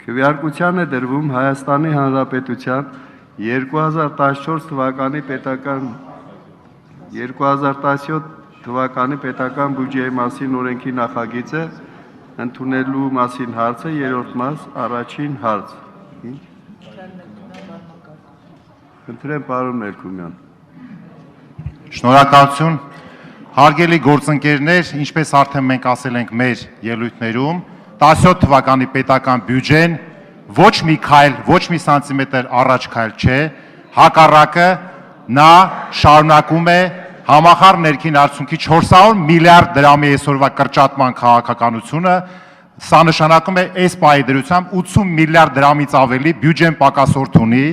Քվեարկության է դրվում Հայաստանի Հանրապետության 2014 թվականի պետական 2017 թվականի պետական բյուջեի մասին օրենքի նախագիծը ընդունելու մասին հարցը երրորդ մաս առաջին հարց։ Խնդրեմ պարոն Մելքումյան։ Շնորհակալություն։ Հարգելի գործընկերներ, ինչպես արդեն մենք ասել ենք մեր ելույթներում, 17 թվականի պետական բյուջեն ոչ մի քայլ, ոչ մի սանտիմետր առաջ քայլ չէ, հակառակը նա շարունակում է համախառն ներքին արդյունքի 400 միլիարդ դրամի այսօրվա կրճատման քաղաքականությունը, սա նշանակում է այս պահի դրությամբ 80 միլիարդ դրամից ավելի բյուջեն պակասորդ ունի,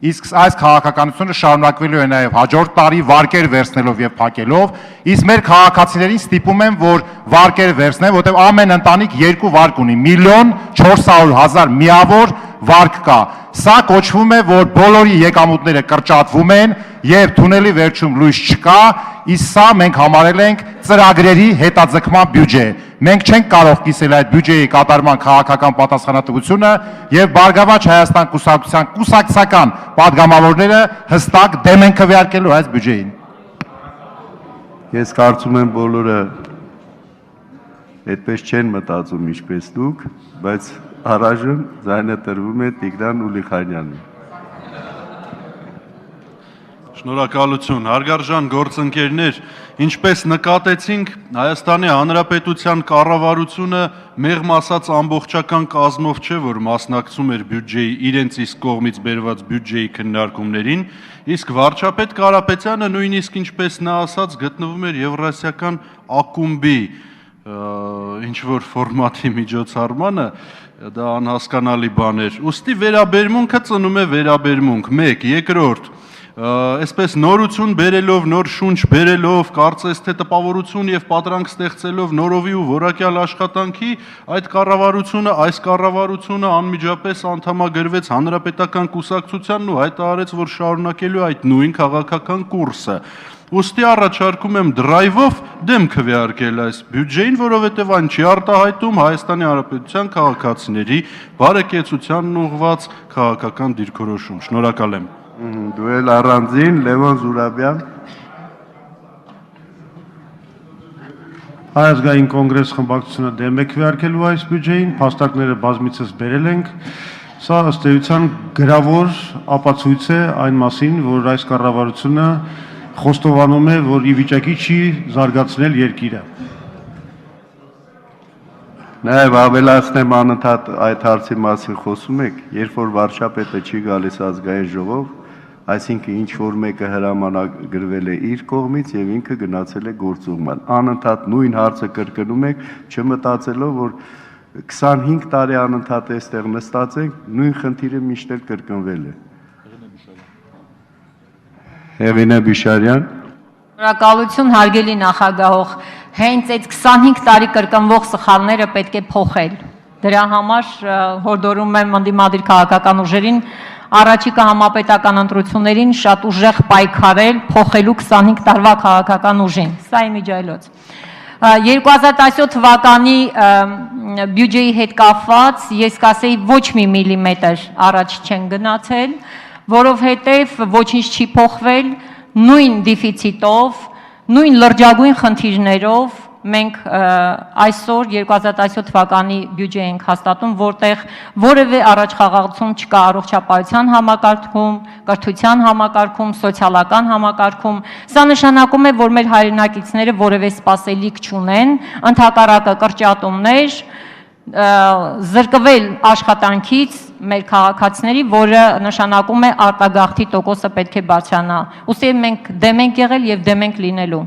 իսկ այս քաղաքականությունը շարունակվելու է նաև հաջորդ տարի վարկեր վերցնելով եւ փակելով, իսկ մեր քաղաքացիներին ստիպում են, որ վարկեր վերցնեն, որտեղ ամեն ընտանիք 2 վարկ ունի, 1.400.000 միավոր վարկ կա։ Սա կոչվում է, որ բոլորի եկամուտները կրճատվում են եւ թունելի վերջում լույս չկա, իսկ սա մենք համարել ենք ծրագրերի հետաձգման բյուջե։ Մենք չենք կարող կիսել այդ բյուջեի կատարման քաղաքական պատասխանատվությունը եւ Բարգավաճ Հայաստան կուսակցության կուսակցական պատգամավորները հստակ դեմ են քվեարկելու այս բյուջեին։ Ես կարծում եմ բոլորը այդպես չեն մտածում ինչպես դուք, բայց առայժմ ձայնը տրվում է Տիգրան Ուլիխանյանին։ Շնորհակալություն, հարգարժան գործընկերներ, ինչպես նկատեցինք, Հայաստանի Հանրապետության կառավարությունը մեղմ ասած ամբողջական կազմով չէ, որ մասնակցում էր բյուջեի իրենց իսկ կողմից բերված բյուջեի քննարկումներին, իսկ վարչապետ Կարապետյանը նույնիսկ ինչպես նա ասաց, գտնվում էր Եվրասիական ակումբի ինչ որ ֆորմատի միջոցառմանը, դա անհասկանալի բան էր։ Ուստի վերաբերմունքը ծնում է վերաբերմունք։ 1. Երկրորդ, այսպես նորություն բերելով, նոր շունչ բերելով, կարծես թե տպավորություն եւ պատրանք ստեղծելով նորովի ու որակյալ աշխատանքի, այս կառավարությունը անմիջապես անդամագրվեց Հանրապետական կուսակցությանն ու հայտարարեց, որ շարունակելու այդ նույն քաղաքական կուրսը։ Ուստի առաջարկում եմ դրայվով դեմ քվեարկել այս բյուջեին, որովհետև այն չի արտահայտում Հայաստանի Հանրապետության քաղաքացիների բարեկեցությանն ուղղված քաղաքական դիրքորոշում։ Շնորհակալ եմ։ Դու էլ առանձին Լևոն Զուրաբյան։ Հայ ազգային կոնգրես խմբակցությունը դեմ է քվեարկելու այս բյուջեին, փաստարկները բազմիցս բերել ենք։ Սա ըստ էության գրավոր ապացույց է այն մասին, որ այս կառավարությունը խոստովանում է, որ ի վիճակի չի զարգացնել երկիրը։ Նաև ավելացնեմ անընդհատ այդ հարցի մասին խոսում եք, երբ որ վարչապետը չի գալիս ազգային ժողով, այսինքն ինչ որ մեկը հրամանագրվել է իր կողմից եւ ինքը գնացել է գործուղման։ Անընդհատ նույն հարցը կրկնում եք, չմտածելով, որ 25 տարի անընդհատ այստեղ նստած ենք, նույն խնդիրը միշտ էլ կրկնվել է։ Հեղինե Բիշարյան։ Շնորհակալություն, հարգելի նախագահող, հենց այդ 25 տարի կրկնվող սխալները պետք է փոխել։ Դրա համար հորդորում եմ ընդդիմադիր քաղաքական ուժերին առաջիկա համապետական ընտրություններին շատ ուժեղ պայքարել, փոխելու 25 տարվա քաղաքական ուժին։ Սա իմ միջայլոց։ 2017 թվականի բյուջեի հետ կապված ես կասեի ոչ մի միլիմետր առաջ չեն գնացել, որովհետև ոչինչ չի փոխվել, նույն դեֆիցիտով, նույն լրջագույն խնդիրներով մենք այսօր 2017 թվականի բյուջե ենք հաստատում, որտեղ որևէ առաջխաղացում չկա առողջապահության համակարգում, կրթության համակարգում, սոցիալական համակարգում։ Սա նշանակում է, որ մեր հայրենակիցները որևէ սպասելիք չունեն, ընդհակառակը կրճատումներ, զրկվել աշխատանքից մեր քաղաքացիների, որը նշանակում է արտագաղթի տոկոսը պետք է բարձրանա։ Ուստի մենք դեմ ենք եղել եւ դեմ ենք լինելու։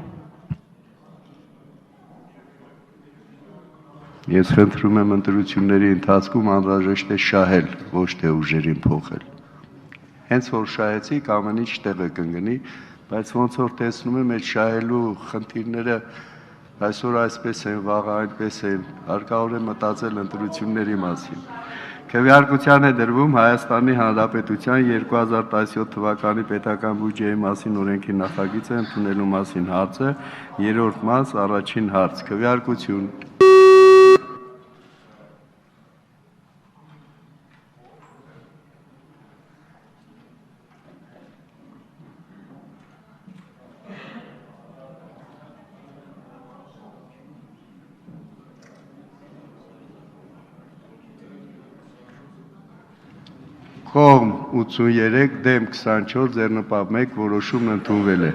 Ես խնդրում եմ ընտրությունների ընթացքում անհրաժեշտ է շահել, ոչ թե ուժերին փոխել։ Հենց որ շահեցիք, ամեն ինչ տեղը կընկնի, բայց ոնց որ տեսնում եմ, այդ շահելու խնդիրները այսօր այսպես են, վաղը այնպես են, հարկավոր է մտածել ընտրությունների մասին։ Քվեարկության է դրվում Հայաստանի Հանրապետության 2017 թվականի պետական բյուջեի մասին օրենքի նախագիծը ընդունելու մասին հարցը, երրորդ մաս, առաջին հարց, քվեարկություն։ Կողմ 83, դեմ 24, ձեռնպահ 1 որոշումն ընդունվել է։